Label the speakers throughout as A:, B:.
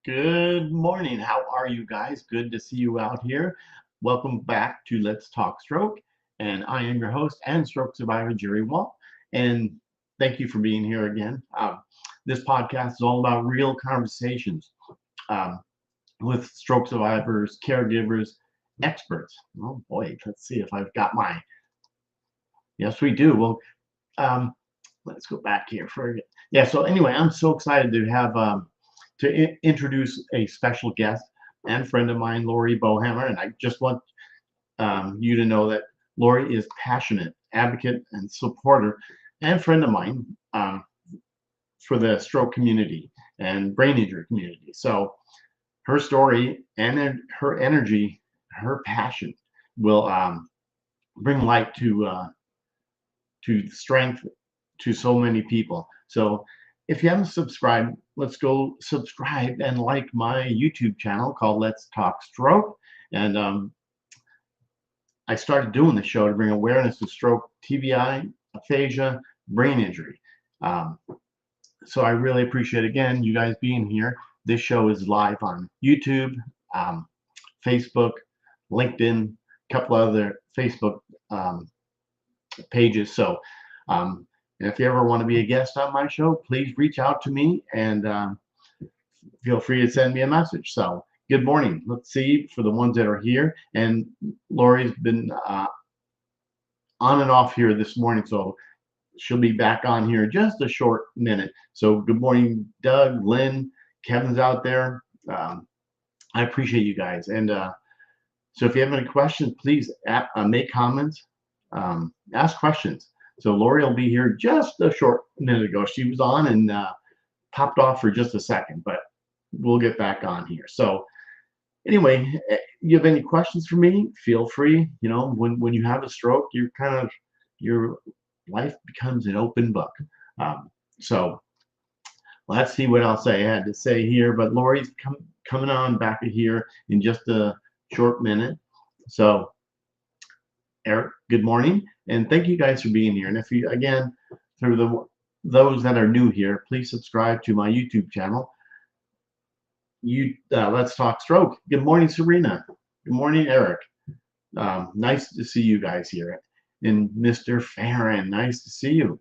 A: Good morning. How are you guys? Good to see you out here. Welcome back to Let's Talk Stroke. And I am your host and stroke survivor, Jerry Wall. And thank you for being here again. This podcast is all about real conversations um, with stroke survivors, caregivers, experts. Oh boy, let's see if I've got my. Yes, we do. Well, um, let's go back here for yeah. So anyway, I'm so excited to have introduce a special guest and friend of mine, Lori Boughamer, and I just want you to know that Lori is passionate advocate and supporter and friend of mine for the stroke community and brain injury community. So her story and her energy, her passion will bring light to strength to so many people. So if you haven't subscribed, let's go subscribe and like my YouTube channel called Let's Talk Stroke. And I started doing the show to bring awareness to stroke, TBI, aphasia, brain injury. Um, so I really appreciate, again, you guys being here. This show is live on YouTube, um, Facebook, LinkedIn, a couple other Facebook pages. So and if you ever want to be a guest on my show, please reach out to me and feel free to send me a message. So good morning. Let's see for the ones that are here. And Lori's been on and off here this morning, so she'll be back on here in just a short minute. So good morning, Doug, Lynn, Kevin's out there. I appreciate you guys. And so if you have any questions, please make comments, ask questions. So Lori will be here just a short minute ago. She was on and popped off for just a second, but we'll get back on here. So anyway, you have any questions for me? Feel free. You know, when you have a stroke, you're kind of your life becomes an open book. So let's see what else I had to say here. But Lori's coming on back here in just a short minute. So Eric, good morning, and thank you guys for being here. And if you, again, through those that are new here, please subscribe to my YouTube channel. Let's Talk Stroke. Good morning, Serena. Good morning, Eric. Nice to see you guys here. And Mr. Farron, nice to see you.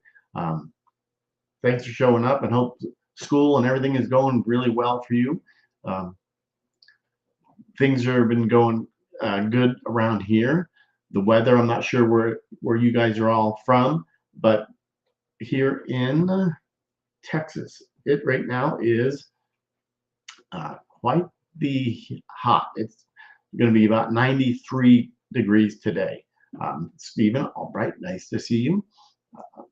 A: Thanks for showing up, and hope school and everything is going really well for you. Things have been going good around here. The weather, I'm not sure where you guys are all from, but here in Texas, it right now is quite the hot. It's going to be about 93 degrees today. Stephen, all right, nice to see you.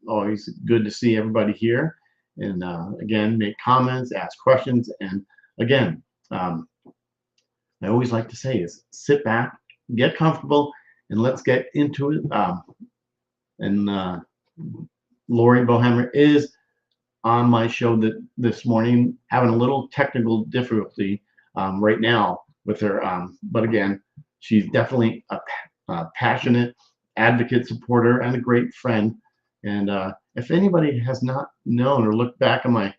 A: Always good to see everybody here. And again, make comments, ask questions, and again, I always like to say is sit back, get comfortable, and let's get into it. And Lori Boughamer is on my show this morning, having a little technical difficulty right now with her. But again, she's definitely a passionate advocate, supporter, and a great friend. And if anybody has not known or looked back at my,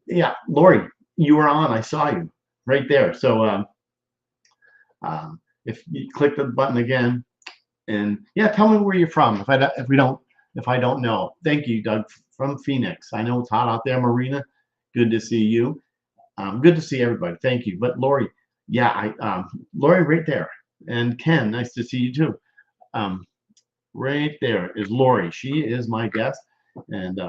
A: yeah, Lori, you were on. I saw you right there. So if you click the button again, and yeah, tell me where you're from. If I don't know. Thank you, Doug from Phoenix. I know it's hot out there, Marina. Good to see you. Good to see everybody. Thank you. But Lori, yeah, Lori right there, and Ken, nice to see you too. Right there is Lori. She is my guest, and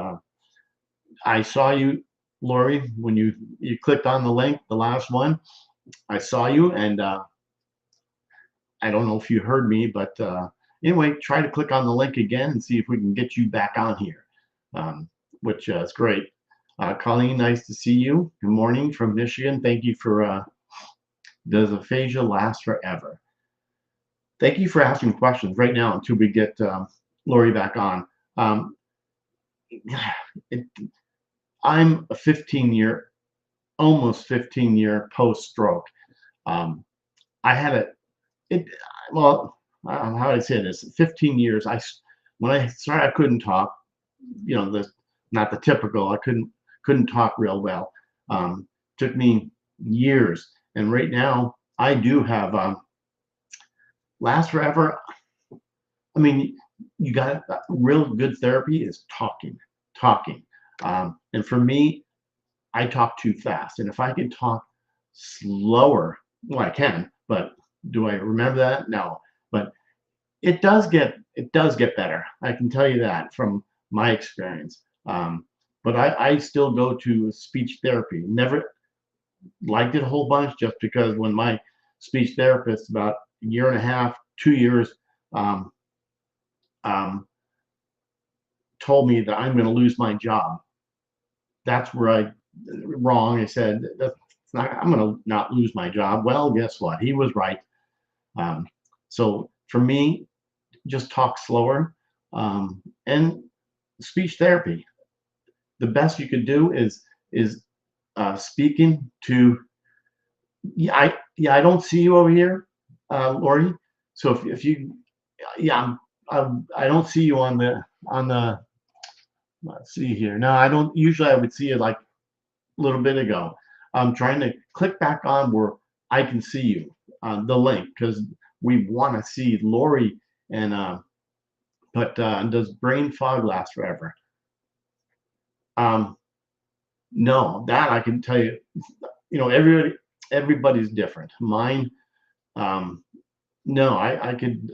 A: I saw you, Lori, when you clicked on the link, the last one. I saw you, and I don't know if you heard me, but anyway, try to click on the link again and see if we can get you back on here, which is great. Colleen, nice to see you. Good morning from Michigan. Thank you for does aphasia last forever? Thank you for asking questions right now until we get Lori back on. I'm a almost 15-year post-stroke. I had well, how do I say this? 15 years. When I started, I couldn't talk. You know, not the typical. I couldn't talk real well. took me years. And right now, I do have last forever. I mean, you got real good therapy is talking, talking. And for me, I talk too fast. And if I could talk slower, well, I can, but do I remember that? No. But it does get better. I can tell you that from my experience. But I still go to speech therapy. Never liked it a whole bunch just because when my speech therapist about a year and a half, 2 years, um, um, told me that I'm going to lose my job. That's where I wrong. I said that's not. I'm going to not lose my job. Well, guess what? He was right. Um, so for me, just talk slower, and speech therapy. The best you could do is speaking to. Yeah, I don't see you over here, Lori. So if you yeah I don't see you on the let's see here. No, I don't. Usually I would see it like a little bit ago. I'm trying to click back on where I can see you, the link, because we want to see Lori. And but does brain fog last forever? Um, no, that I can tell you. Everybody's different. Mine, um, no, I could.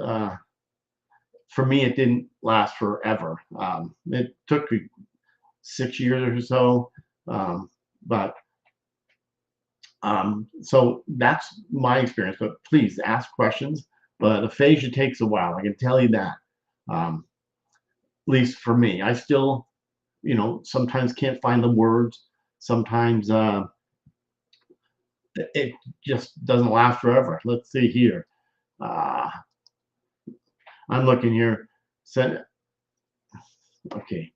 A: For me, it didn't last forever. It took me 6 years or so, but so that's my experience. But please ask questions. But aphasia takes a while. I can tell you that. At least for me, I still, sometimes can't find the words. Sometimes it just doesn't last forever. Let's see here. Uh, I'm looking here. Said, okay,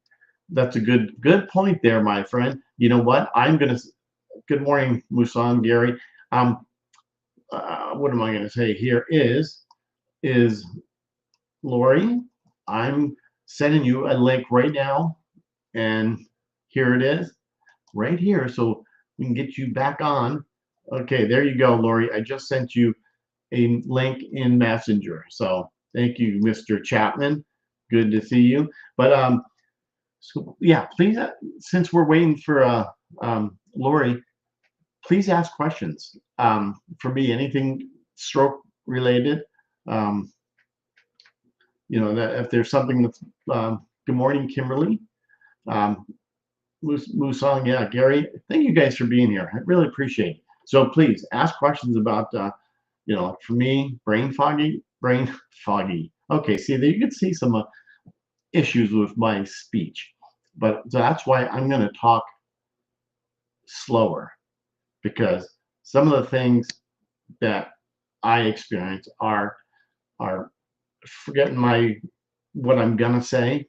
A: that's a good point there, my friend. You know what? I'm gonna. Good morning, Musan, Gary. Um, what am I gonna say here? Is Lori? I'm sending you a link right now, and here it is, right here, so we can get you back on. Okay, there you go, Lori. I just sent you a link in Messenger. So thank you, Mr. Chapman. Good to see you. But so yeah, please, since we're waiting for Lori, please ask questions. For me, anything stroke related. Um, that if there's something that's good morning, Kimberly. Um, Musong, yeah, Gary. Thank you guys for being here. I really appreciate it. So please ask questions about for me, brain foggy. Okay, see, there you can see some issues with my speech, but that's why I'm going to talk slower, because some of the things that I experience are forgetting what I'm going to say.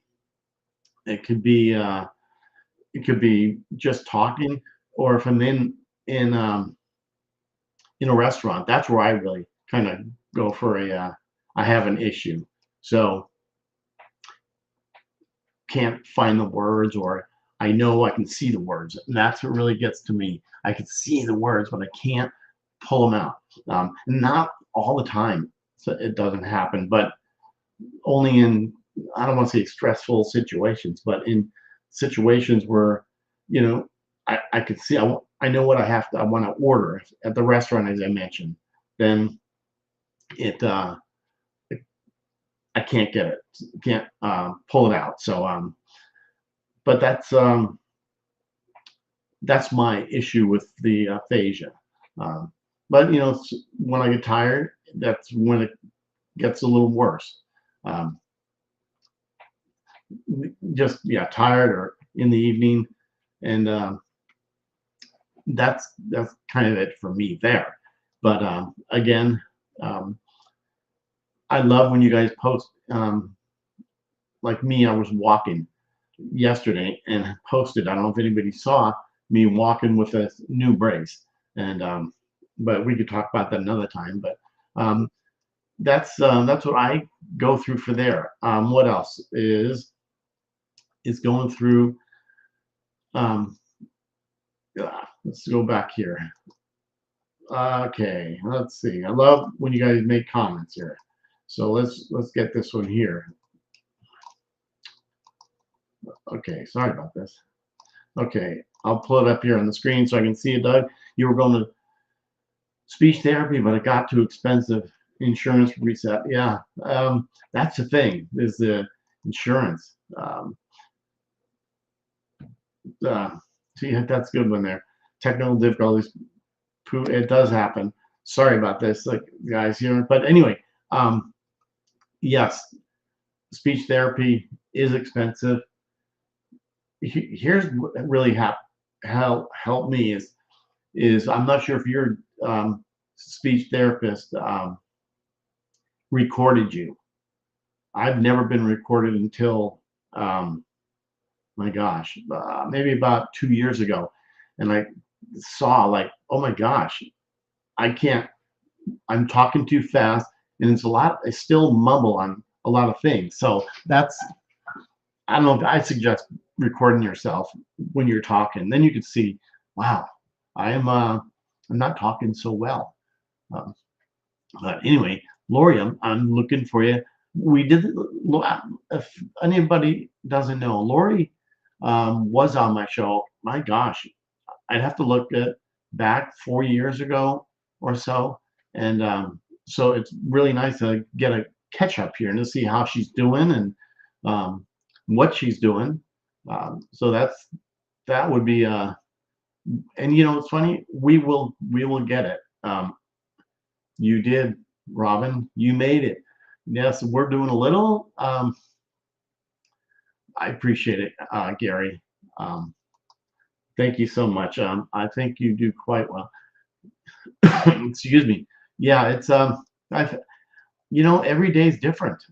A: It could be just talking, or if I'm in a restaurant, that's where I really kind of go for I have an issue. So can't find the words, or I know I can see the words, and that's what really gets to me. I can see the words, but I can't pull them out. Not all the time, so it doesn't happen, but only in, I don't want to say stressful situations, but in situations where you know I could see, I know what I want to order at the restaurant, as I mentioned. Then it I can't get it, can't pull it out. So but that's my issue with the aphasia. Um, but when I get tired, that's when it gets a little worse. Um, just tired, or in the evening, and that's kind of it for me there. But again, um, I love when you guys post. Like me, I was walking yesterday and posted. I don't know if anybody saw me walking with a new brace, and but we could talk about that another time. But um, that's what I go through for there. What else is going through? Um, Let's go back here. Okay, let's see. I love when you guys make comments here. So let's get this one here. Okay, sorry about this. Okay, I'll pull it up here on the screen so I can see it, Doug. You were going to speech therapy, but it got too expensive. Insurance reset. Yeah, that's the thing, is the insurance. Uh, See, that's a good one there. Technical difficulties. It does happen. Sorry about this, like guys here. But anyway, yes, speech therapy is expensive. Here's what really helped me is I'm not sure if your speech therapist recorded you. I've never been recorded until my gosh, maybe about 2 years ago, and I saw like, oh my gosh, I can't. I'm talking too fast, and it's a lot. I still mumble on a lot of things. So that's, I don't know. I suggest recording yourself when you're talking. Then you can see, wow, I'm not talking so well. Um, but anyway, Lori, I'm looking for you. We did. If anybody doesn't know, Lori was on my show. My gosh, I'd have to look at back 4 years ago or so, and so it's really nice to get a catch up here and to see how she's doing and what she's doing. So that would be and you know it's funny, we will get it. You did, Robin. You made it. Yes, we're doing a little. I appreciate it, Gary. Um, Thank you so much. I think you do quite well. Excuse me. Yeah, it's I every day is different.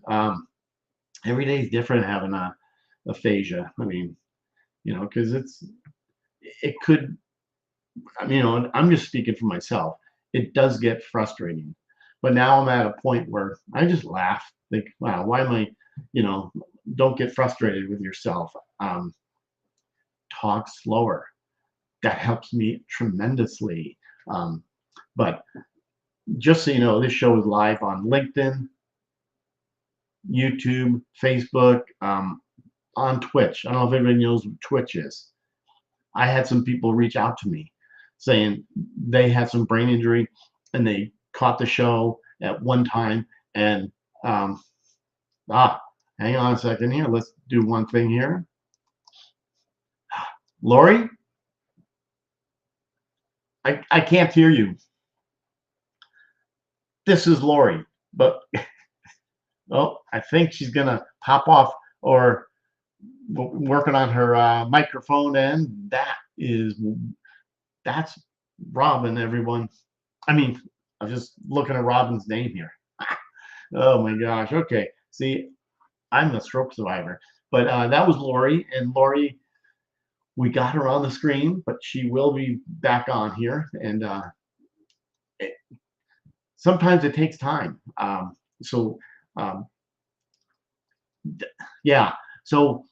A: Every day is different having a aphasia. I mean, because it could. I mean, I'm just speaking for myself. It does get frustrating, but now I'm at a point where I just laugh. Think, wow, why am I? You know, don't get frustrated with yourself. Talk slower. That helps me tremendously. Um, but just so you know, this show is live on LinkedIn, YouTube, Facebook, on Twitch. I don't know if everybody knows what Twitch is. I had some people reach out to me saying they had some brain injury and they caught the show at one time. And ah, hang on a second here. Let's do one thing here. Lori, I can't hear you. This is Lori, but oh, I think she's gonna pop off or working on her microphone, and that's Robin, everyone. I mean, I'm just looking at Robin's name here. Oh my gosh. Okay. See, I'm a stroke survivor, but that was Lori, and Lori, we got her on the screen, but she will be back on here, and it, sometimes it takes time. So um, yeah. So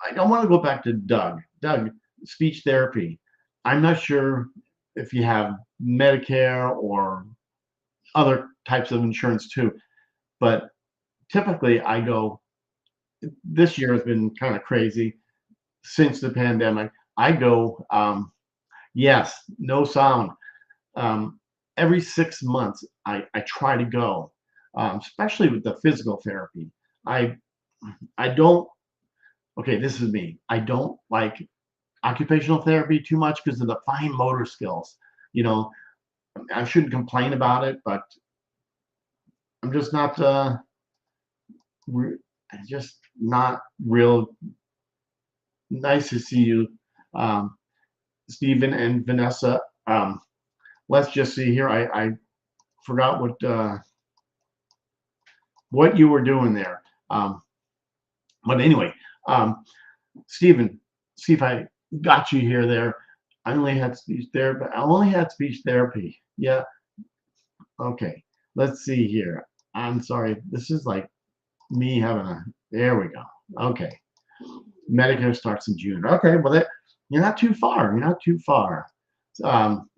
A: I don't want to go back to Doug. Doug, speech therapy. I'm not sure if you have Medicare or other types of insurance too, but typically I go, this year has been kind of crazy since the pandemic. I go, yes, no sound. Every 6 months, I try to go, especially with the physical therapy. I I don't. Okay, this is me. I don't like occupational therapy too much because of the fine motor skills. You know, I shouldn't complain about it, but I'm just not. Just not real nice to see you, um, Stephen and Vanessa. Let's just see here. I forgot what you were doing there. But anyway, um, Stephen, see if I got you here. There, I only had speech therapy. I only had speech therapy. Yeah. Okay. Let's see here. I'm sorry. This is like me having a. There we go. Okay. Medicare starts in June. Okay. Well, you're not too far. You're not too far. Um,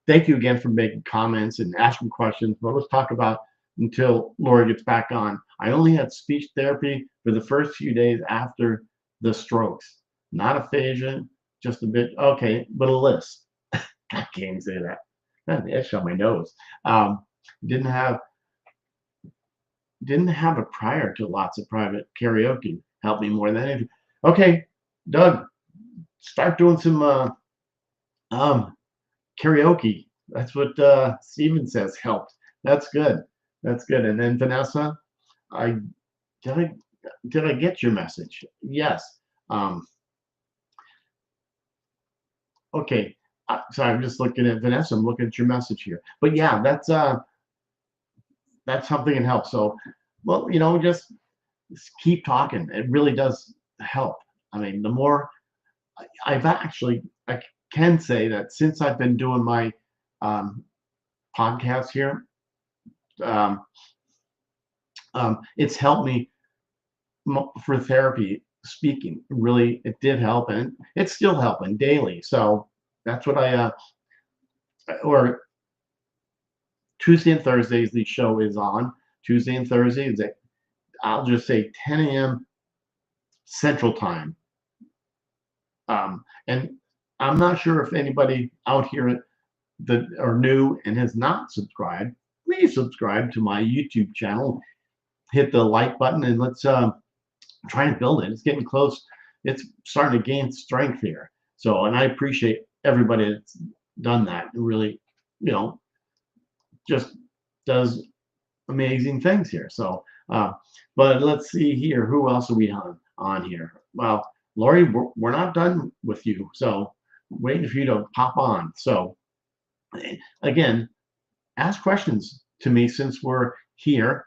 A: Thank you again for making comments and asking questions. But let's talk about until Lori gets back on. I only had speech therapy for the first few days after the strokes. Not aphasia, just a bit. Okay, but a list. I can't even say that. That's the itch on my nose. Um, didn't have didn't have a prior to lots of private karaoke. Helped me more than anything. Okay, Doug, start doing some um, karaoke. That's what Steven says helped. That's good. That's good. And then Vanessa, I did I did I get your message? Yes. Um, okay. Sorry, I'm just looking at Vanessa. I'm looking at your message here. But yeah, that's something that helps. So, well, just keep talking. It really does help. I mean, the more I've actually, I can say that since I've been doing my um, podcast here, um, it's helped me for therapy speaking. Really, it did help, and it's still helping daily. So that's what or Tuesday and Thursdays, the show is on. Tuesday and Thursdays, I'll just say 10 a.m. Central Time. And I'm not sure if anybody out here that are new and has not subscribed, please subscribe to my YouTube channel. Hit the like button and let's try to build it. It's getting close. It's starting to gain strength here. So, and I appreciate everybody that's done that. It really, you know, just does amazing things here. So, but let's see here. Who else are we on here? Well, Lori, we're not done with you. So, waiting for you to pop on. So, again, ask questions to me since we're here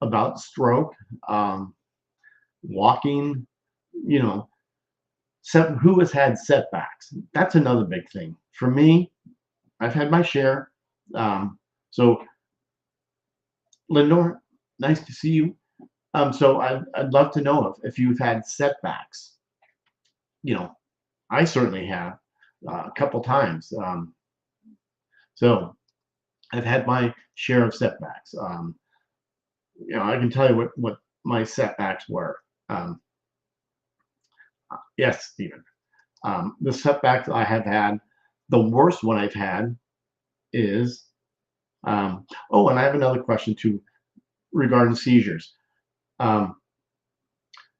A: about stroke, um, walking, you know, who has had setbacks. That's another big thing. For me, I've had my share. So, Lenore, nice to see you. So I'd love to know if you've had setbacks. You know, I certainly have a couple times. So I've had my share of setbacks. I can tell you what my setbacks were. Um, yes, Stephen. The setbacks I have had, the worst one I've had is, oh, and I have another question too regarding seizures. Um,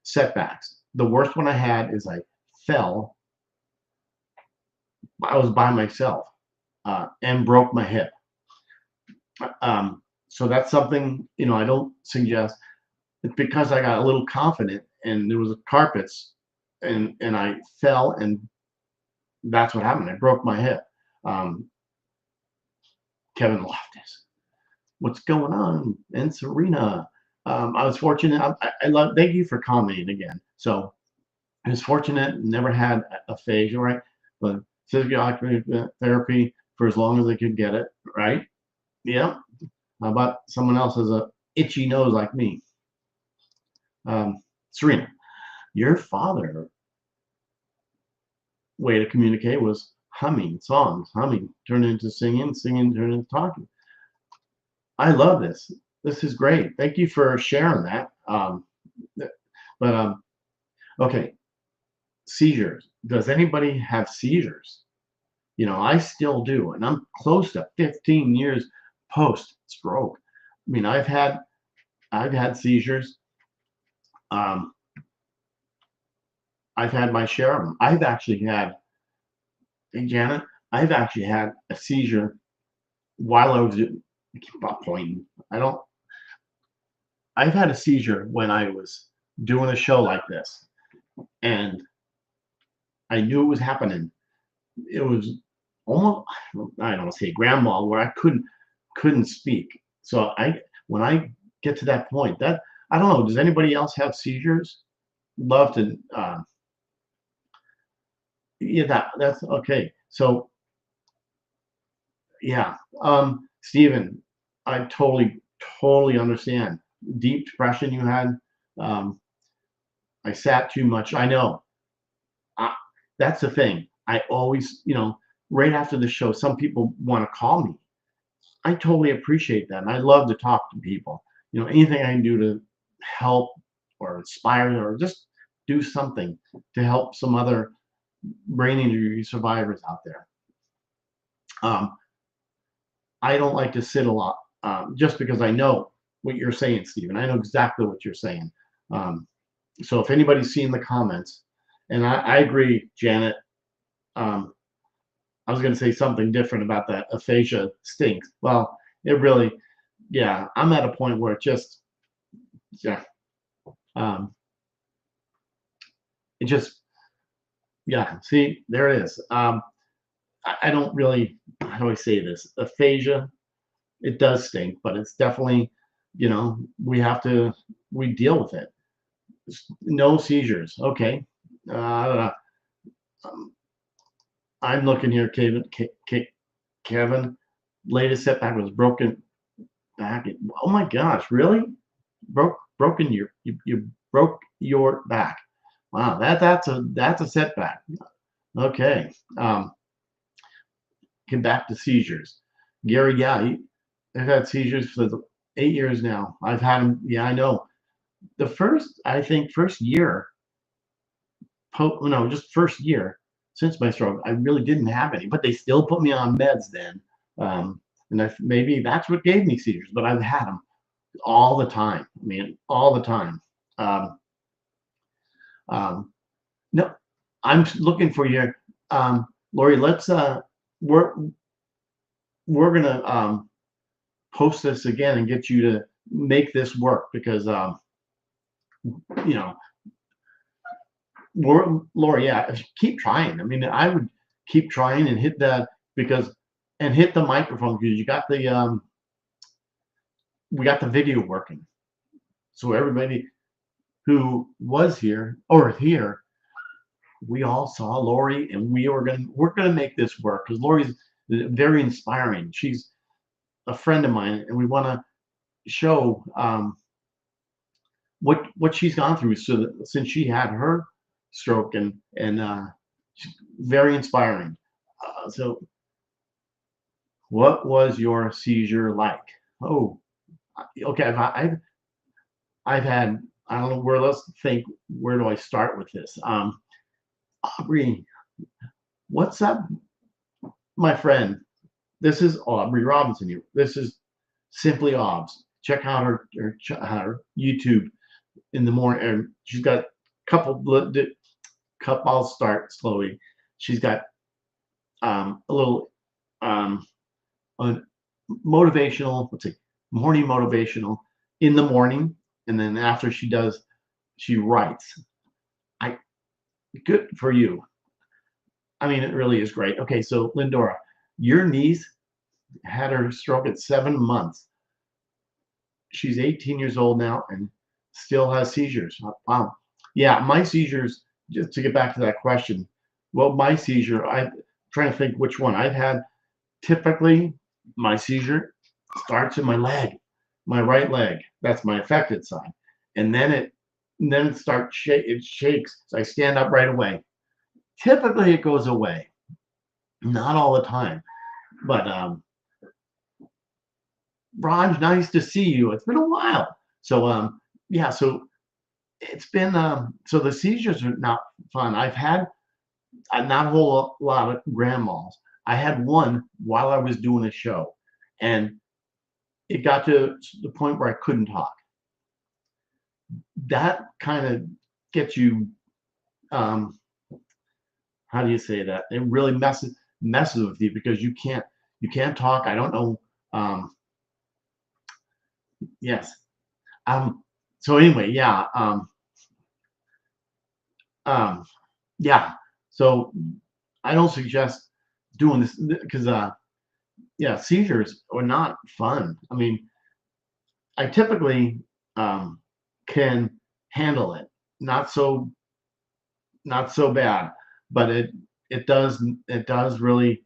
A: Setbacks. The worst one I had is I fell. I was by myself and broke my hip. So that's something I don't suggest. It's because I got a little confident and there was carpets and I fell and that's what happened. I broke my hip. Um, Kevin Loftus, what's going on? And Serena, I was fortunate. I love. Thank you for commenting again. So I was fortunate. Never had aphasia, right? But physical occupational therapy for as long as I could get it, right? Yeah. How about someone else has a itchy nose like me? Serena, your father way to communicate was humming songs, humming turned into singing, singing turned into talking. I love this. This is great. Thank you for sharing that. But okay, seizures. Does anybody have seizures? I still do, and I'm close to 15 years post stroke. I mean, I've had seizures. Um, I've had my share of them. I've actually had, hey Janet, I've actually had a seizure while I was pointing. I've had a seizure when I was doing a show like this, and I knew it was happening. It was almost, I don't want to say grandma, where I couldn't speak. So when I get to that point, that I don't know. Does anybody else have seizures? Love to. Yeah, that's okay. So yeah, Stephen, I totally understand. Deep depression you had. Um, I sat too much. I know. I, that's the thing. I always, right after the show, some people want to call me. I totally appreciate that. And I love to talk to people. Anything I can do to help or inspire or just do something to help some other brain injury survivors out there. Um, I don't like to sit a lot just because I know what you're saying, Stephen. I know exactly what you're saying. Um, so if anybody's seen the comments, and I agree, Janet, um, I was going to say something different about that aphasia stinks. Well, it really, yeah, I'm at a point where it just, yeah, um, it just, yeah, see, there it is. I don't really, how do I say this? Aphasia, it does stink, but it's definitely, we deal with it. No seizures. Okay. Uh, um, I'm looking here, Kevin. Latest setback was broken back. Oh my gosh, really? Broken you broke your back. Wow, that's a setback. Okay. Get back to seizures. Gary, yeah, I've had seizures for 8 years now. I've had them. Yeah, I know. I think first year, no, just first year since my stroke, I really didn't have any, but they still put me on meds then. And maybe that's what gave me seizures, but I've had them all the time. I mean, all the time. Um, um, no, I'm looking for you, Lori. We're we're gonna post this again and get you to make this work because you know, Lori, yeah, keep trying. I mean, I would keep trying and hit that because and hit the microphone because you got the we got the video working. So everybody who was here or here, we all saw Lori, and we're gonna make this work because Lori's very inspiring. She's a friend of mine, and we want to show what she's gone through so that since she had her stroke and very inspiring. So, what was your seizure like? Oh, okay. I've had I don't know where. Let's think. Where do I start with this? Aubrey, what's up, my friend? This is Aubrey Robinson here. This is Simply Obs. Check out her YouTube in the morning. She's got a couple. I'll start slowly. She's got a little um, a motivational. Let's see, morning motivational in the morning, and then after she writes. I Good for you. I mean, it really is great. Okay, so Lindora, your niece had her stroke at 7 months. She's 18 years old now and still has seizures. Wow. Yeah, my seizures, just to get back to that question, well, my seizure, I'm trying to think which one. I've had typically my seizure starts in my leg, my right leg. That's my affected side. And then it it shakes. So I stand up right away. Typically it goes away. Not all the time. But Raj, nice to see you. It's been a while. So yeah, so it's been so the seizures are not fun. I've had not a whole lot of grand mals. I had one while I was doing a show, and it got to the point where I couldn't talk. That kind of gets you how do you say that? It really messes with you because you can't talk. I don't know. Yes. So anyway, yeah. Um, yeah. So I don't suggest doing this because yeah, seizures are not fun. I mean, I typically can handle it. Not so not so bad, but it does really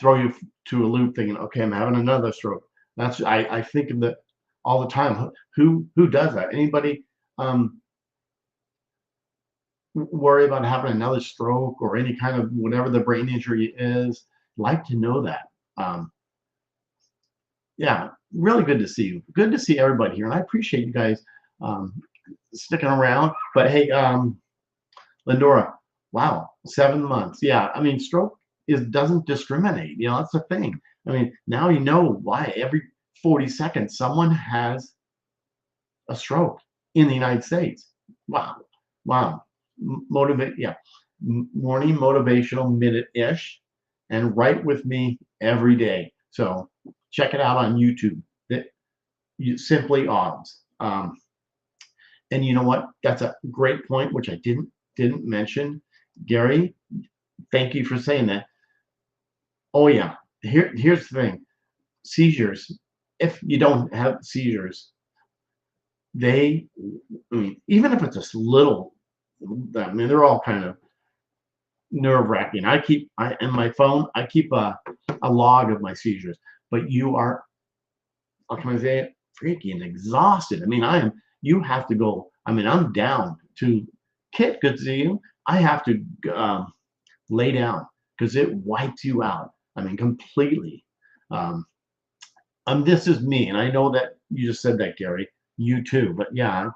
A: throw you to a loop thinking, okay, I'm having another stroke. I think of that all the time. Who does that? Anybody? Um, worry about having another stroke or any kind of whatever the brain injury is. Like to know that. Um, yeah, really good to see you. Good to see everybody here, and I appreciate you guys um, sticking around. But hey, Lindora, wow, 7 months. Yeah, I mean, stroke is doesn't discriminate. You know, that's the thing. I mean, now you know why every 40 seconds someone has a stroke in the United States. Wow, wow. Motivate, yeah. Morning motivational minute-ish, and write with me every day. So check it out on YouTube. Simply odds. And you know what? That's a great point, which I didn't mention. Gary, thank you for saying that. Oh yeah. Here's the thing. Seizures. If you don't have seizures, they, I mean, even if it's just little, I mean, they're all kind of nerve wracking. I in my phone, I keep a log of my seizures. But you are, how can I say it? Freaking exhausted. I mean, you have to go. I mean, I'm down to, Kit, good to see you. I have to lay down because it wipes you out. I mean, completely. Um, this is me, and I know that you just said that, Gary. You too, but yeah,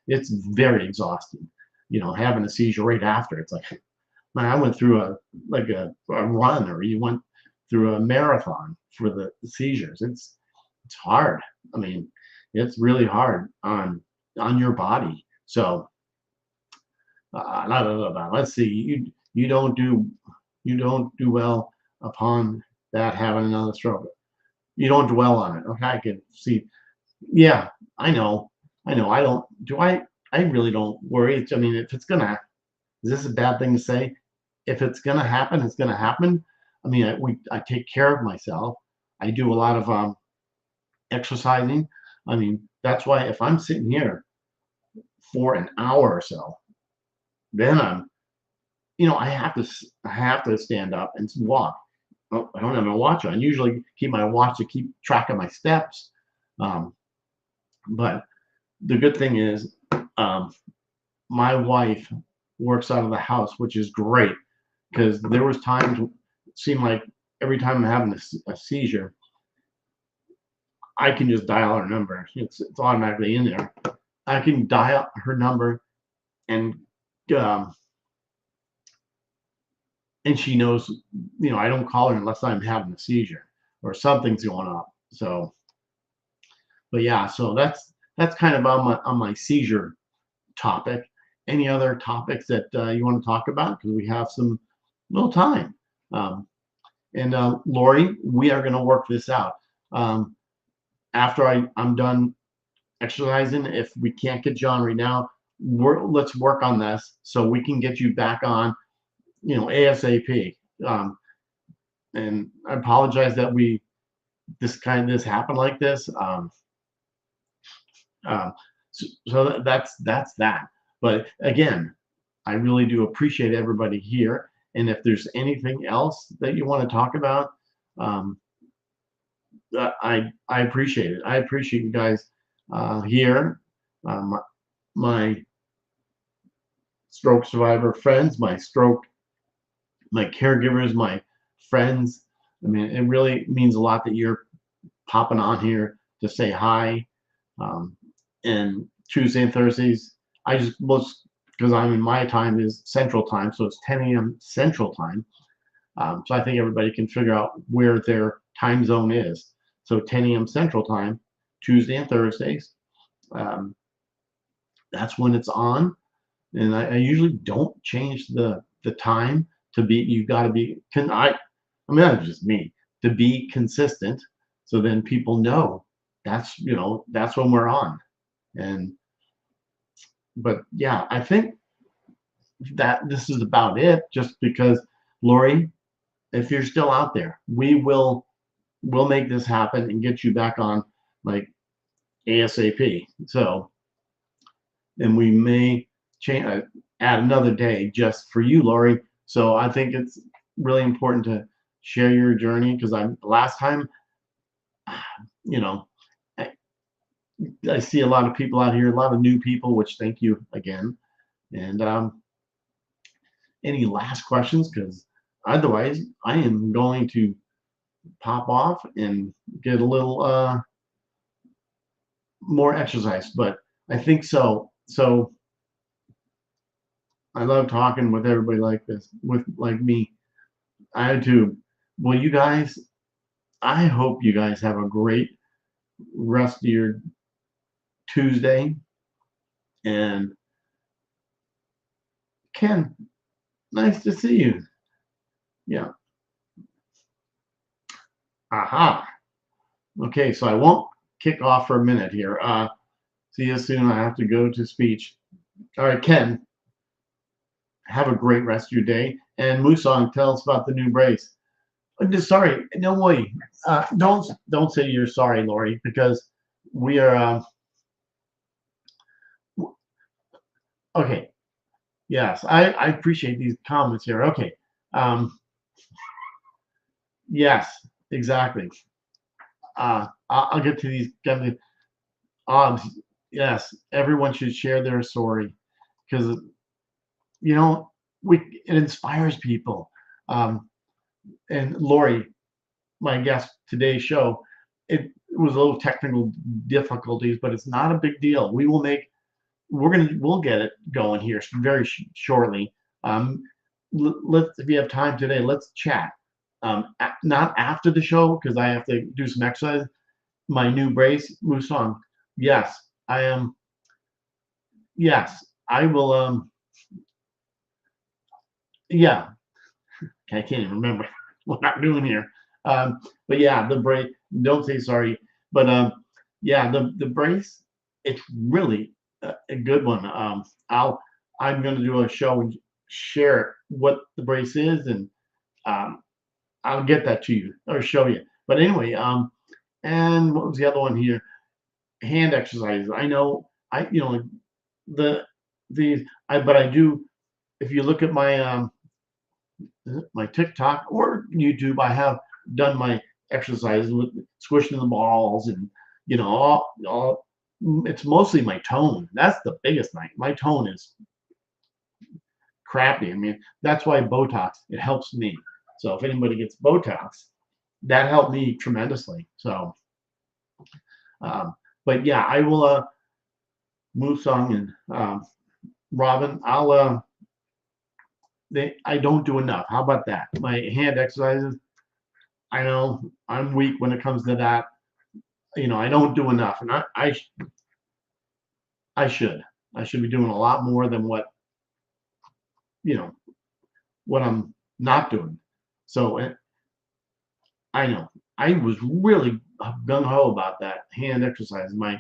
A: it's very exhausting. You know, having a seizure right after. It's like, man, I went through a run, or you went through a marathon for the seizures. It's hard. I mean, it's really hard on your body. So let's see. You don't do well upon that having another stroke. You don't dwell on it. Okay, I can see. Yeah, I know. I know. I don't. Do I? I really don't worry. I mean, if it's gonna, is this a bad thing to say? If it's gonna happen, it's gonna happen. I mean, I take care of myself. I do a lot of exercising. I mean, that's why if I'm sitting here for an hour or so, then I have to stand up and walk. Oh, I don't have my watch on. I usually keep my watch to keep track of my steps. Um, but the good thing is, um, my wife works out of the house, which is great because there was times it seemed like every time I'm having a seizure, I can just dial her number. It's automatically in there. I can dial her number, and um, she knows, I don't call her unless I'm having a seizure or something's going on. So, but yeah, so that's kind of on my seizure topic. Any other topics that you want to talk about? Because we have some little time. Um, and Lori, we are going to work this out. After I'm done exercising, if we can't get you on right now, let's work on this so we can get you back on, ASAP. Um, and I apologize that this happened like this. So that's that. But again, I really do appreciate everybody here. And if there's anything else that you want to talk about, um, I appreciate it. I appreciate you guys here. My stroke survivor friends, my caregivers, my friends. I mean, it really means a lot that you're popping on here to say hi. Um, and Tuesday and Thursdays, I just most because I'm in my time is Central Time, so it's 10 a.m. Central Time. So I think everybody can figure out where their time zone is. So 10 a.m. Central Time, Tuesday and Thursdays. Um, that's when it's on, and I usually don't change the time to be. You got to be. I mean, that's just me, to be consistent, so then people know that's when we're on. And but yeah, I think that this is about it. Just because, Lori, if you're still out there, we'll make this happen and get you back on like ASAP. So, and we may change add another day just for you, Lori. So I think it's really important to share your journey because last time, you know, I, I see a lot of people out here, a lot of new people, which thank you again. And any last questions? Because otherwise, I am going to pop off and get a little more exercise. But I think so. So I love talking with everybody like this, with like me. I do. Well, you guys, I hope you guys have a great rest of your Tuesday. And Ken, nice to see you. Yeah. Aha. Okay, so I won't kick off for a minute here. See you soon. I have to go to speech. All right, Ken, have a great rest of your day. And Musong, tell us about the new brace. Sorry, no way. Don't say you're sorry, Lori, because we are. Okay. Yes, I appreciate these comments here. Okay. Um, yes, exactly. I'll get to these. Um, yes, everyone should share their story because you know we it inspires people. Um, and Lori, my guest today's show, it was a little technical difficulties, but it's not a big deal. We'll get it going here very shortly. Um, let's if you have time today, let's chat. Not after the show because I have to do some exercise. My new brace, Musong. Yes, I am. Yes, I will. Yeah, I can't even remember what I'm doing here. But yeah, the brace. Don't say sorry. But yeah, the brace. It's really a good one. I'm going to do a show and share what the brace is, and um, I'll get that to you or show you. But anyway, and what was the other one here? Hand exercises. I know. The but I do. If you look at my TikTok or YouTube, I have done my exercises with squishing the balls and it's mostly my tone. That's the biggest thing. My tone is crappy. I mean, that's why Botox, it helps me. So if anybody gets Botox, that helped me tremendously. So, um, but yeah, I will, Musong and Robin, I don't do enough. How about that? My hand exercises, I know I'm weak when it comes to that. I don't do enough, and I should. I should be doing a lot more than you know what I'm not doing. So I know I was really gung ho about that hand exercise, my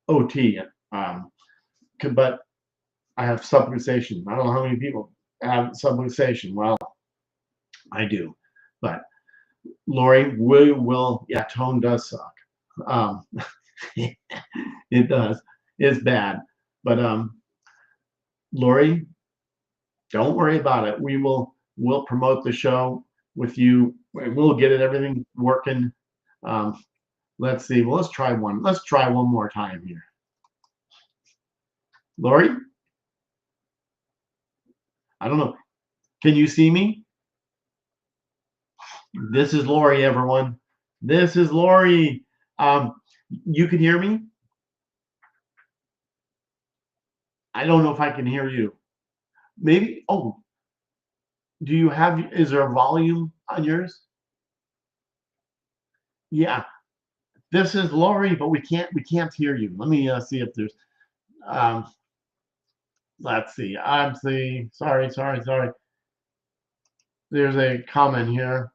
A: OT. Um, but I have subluxation. I don't know how many people have subluxation. Well, I do, but Lori, we will. Yeah, tone does suck. Um, it does. It's bad, but Lori, don't worry about it. We'll promote the show with you. We'll get it everything working. Um, let's see. Well, let's try one. Let's try one more time here. Lori, I don't know. Can you see me? This is Lori, everyone. This is Lori. You can hear me? I don't know if I can hear you. Maybe. Oh, is there a volume on yours? Yeah. This is Lori, but we can't hear you. Let me see if there's um let's see. I'm seeing sorry. There's a comment here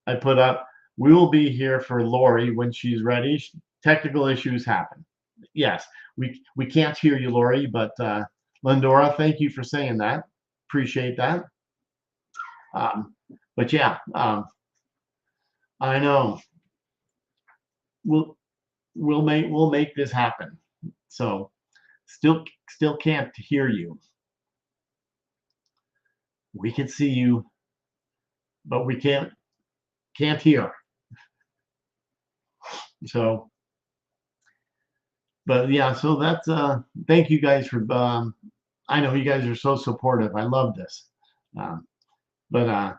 A: I put up. We will be here for Lori when she's ready. Technical issues happen. Yes, we can't hear you, Lori, but Lindora, thank you for saying that. Appreciate that. Um, but yeah, I know we'll we'll make this happen. So still can't hear you. We can see you, but we can't hear. So, but yeah, so that's thank you guys for I know you guys are so supportive. I love this. Um, but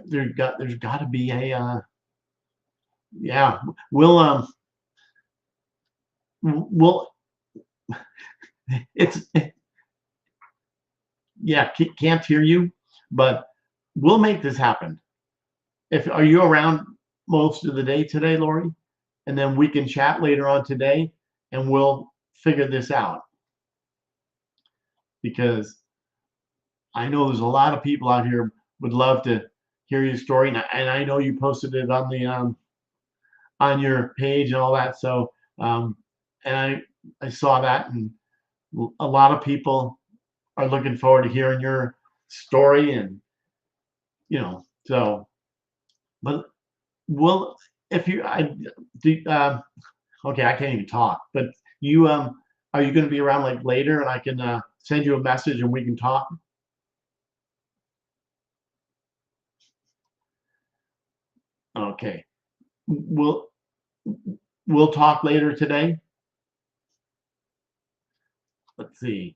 A: there's got to be a yeah. We'll we'll it's yeah. Can't hear you, but we'll make this happen. If are you around most of the day today, Lori? And then we can chat later on today, and we'll figure this out because I know there's a lot of people out here would love to hear your story, and I know you posted it on your page and all that. So and I saw that, and a lot of people are looking forward to hearing your story, and so. But we'll if you I do, okay, I can't even talk. But you are you going to be around like later, and I can send you a message and we can talk? Okay. We'll we'll talk later today. Let's see.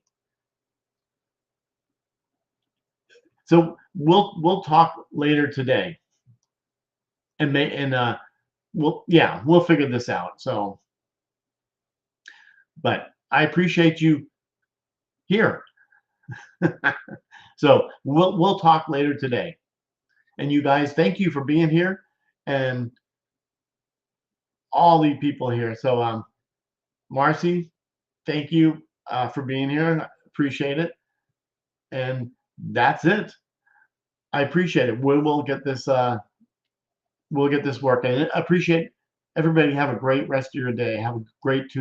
A: So we'll talk later today, and we'll figure this out. So, but I appreciate you here. So we'll talk later today. And you guys, thank you for being here, and all the people here. So Marcy, thank you for being here. Appreciate it. And that's it. I appreciate it. We'll get this working. I appreciate everybody. Have a great rest of your day. Have a great Tuesday.